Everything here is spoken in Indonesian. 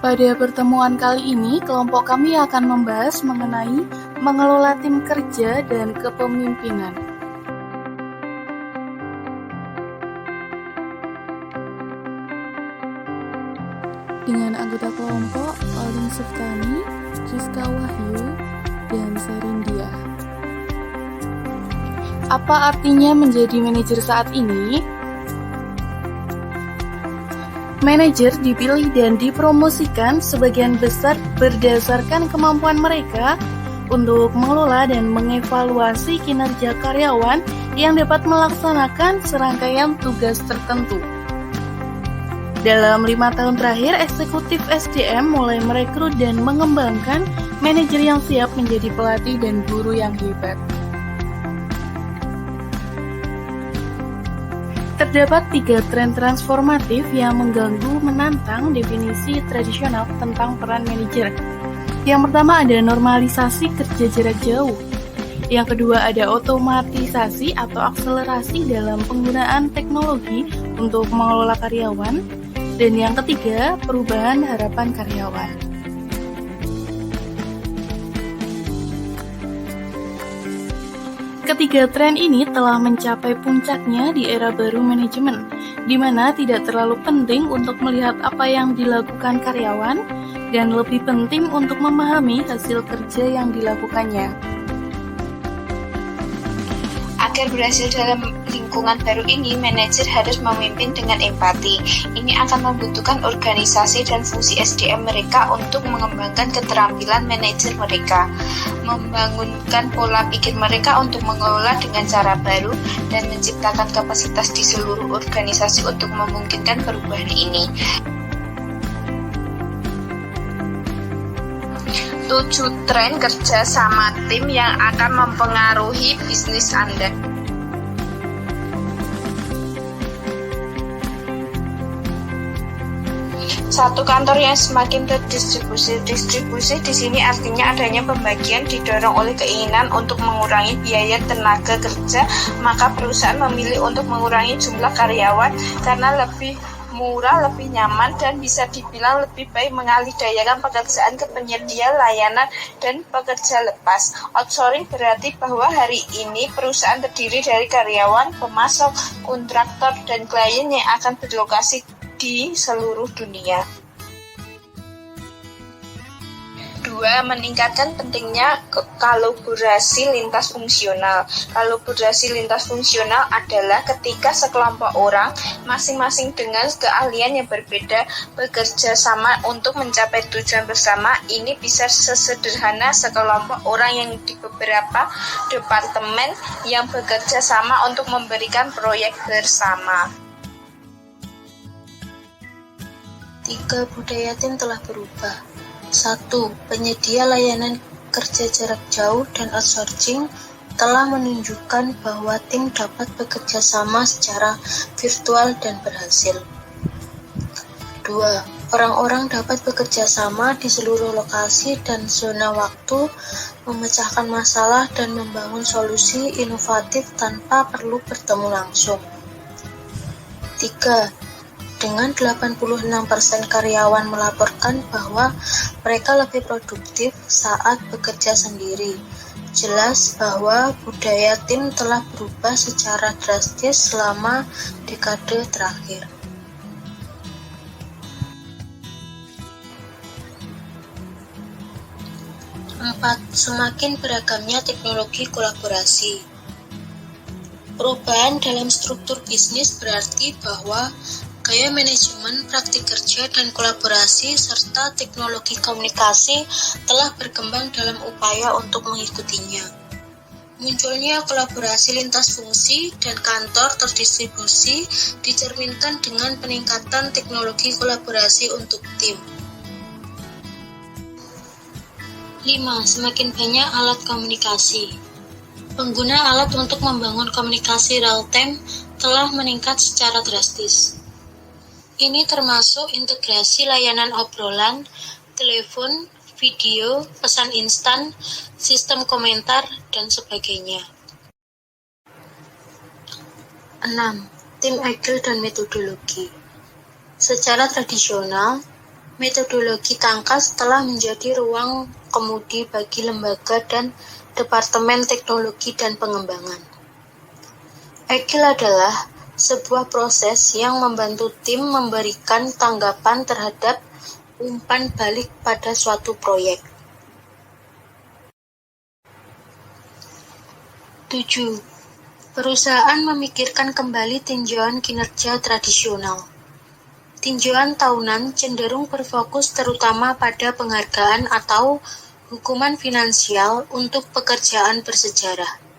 Pada pertemuan kali ini, kelompok kami akan membahas mengenai mengelola tim kerja dan kepemimpinan. Dengan anggota kelompok Olin Suftani, Rizka Wahyu, dan Serindia. Apa artinya menjadi manajer saat ini? Manajer dipilih dan dipromosikan sebagian besar berdasarkan kemampuan mereka untuk mengelola dan mengevaluasi kinerja karyawan yang dapat melaksanakan serangkaian tugas tertentu. Dalam 5 tahun terakhir, eksekutif SDM mulai merekrut dan mengembangkan manajer yang siap menjadi pelatih dan guru yang hebat. Terdapat 3 tren transformatif yang mengganggu menantang definisi tradisional tentang peran manajer. Yang pertama ada normalisasi kerja jarak jauh. Yang kedua ada otomatisasi atau akselerasi dalam penggunaan teknologi untuk mengelola karyawan. Dan yang ketiga, perubahan harapan karyawan. Ketiga tren ini telah mencapai puncaknya di era baru manajemen, di mana tidak terlalu penting untuk melihat apa yang dilakukan karyawan, dan lebih penting untuk memahami hasil kerja yang dilakukannya. Agar berhasil dalam lingkungan baru ini, manajer harus memimpin dengan empati. Ini akan membutuhkan organisasi dan fungsi SDM mereka untuk mengembangkan keterampilan manajer mereka, membangunkan pola pikir mereka untuk mengelola dengan cara baru, dan menciptakan kapasitas di seluruh organisasi untuk memungkinkan perubahan ini. 7 tren kerja sama tim yang akan mempengaruhi bisnis Anda. Satu, kantor yang semakin terdistribusi. Distribusi di sini artinya adanya pembagian didorong oleh keinginan untuk mengurangi biaya tenaga kerja, maka perusahaan memilih untuk mengurangi jumlah karyawan karena lebih murah, lebih nyaman, dan bisa dibilang lebih baik mengalihdayakan pekerjaan ke penyedia layanan dan pekerja lepas. Outsourcing berarti bahwa hari ini perusahaan terdiri dari karyawan, pemasok, kontraktor, dan klien yang akan berlokasi di seluruh dunia. 2. Meningkatkan pentingnya kolaborasi lintas fungsional. Kolaborasi lintas fungsional adalah ketika sekelompok orang, masing-masing dengan keahlian yang berbeda, bekerja sama untuk mencapai tujuan bersama. Ini bisa sesederhana sekelompok orang yang di beberapa departemen yang bekerja sama untuk memberikan proyek bersama. 3. Budaya tim telah berubah. 1. Penyedia layanan kerja jarak jauh dan outsourcing telah menunjukkan bahwa tim dapat bekerja sama secara virtual dan berhasil. 2. Orang-orang dapat bekerja sama di seluruh lokasi dan zona waktu, memecahkan masalah dan membangun solusi inovatif tanpa perlu bertemu langsung. 3. Dengan 86% karyawan melaporkan bahwa mereka lebih produktif saat bekerja sendiri. Jelas bahwa budaya tim telah berubah secara drastis selama dekade terakhir. 4. Semakin beragamnya teknologi kolaborasi. Perubahan dalam struktur bisnis berarti bahwa gaya manajemen, praktik kerja, dan kolaborasi, serta teknologi komunikasi telah berkembang dalam upaya untuk mengikutinya. Munculnya kolaborasi lintas fungsi dan kantor terdistribusi dicerminkan dengan peningkatan teknologi kolaborasi untuk tim. 5. Semakin banyak alat komunikasi. Pengguna alat untuk membangun komunikasi real-time telah meningkat secara drastis. Ini termasuk integrasi layanan obrolan, telepon, video, pesan instan, sistem komentar, dan sebagainya. 6. Tim agile dan metodologi. Secara tradisional, Metodologi tangkas telah menjadi ruang kemudi bagi lembaga dan Departemen Teknologi dan Pengembangan. Agile adalah sebuah proses yang membantu tim memberikan tanggapan terhadap umpan balik pada suatu proyek. 7. Perusahaan memikirkan kembali tinjauan kinerja tradisional. Tinjauan tahunan cenderung berfokus terutama pada penghargaan atau hukuman finansial untuk pekerjaan bersejarah.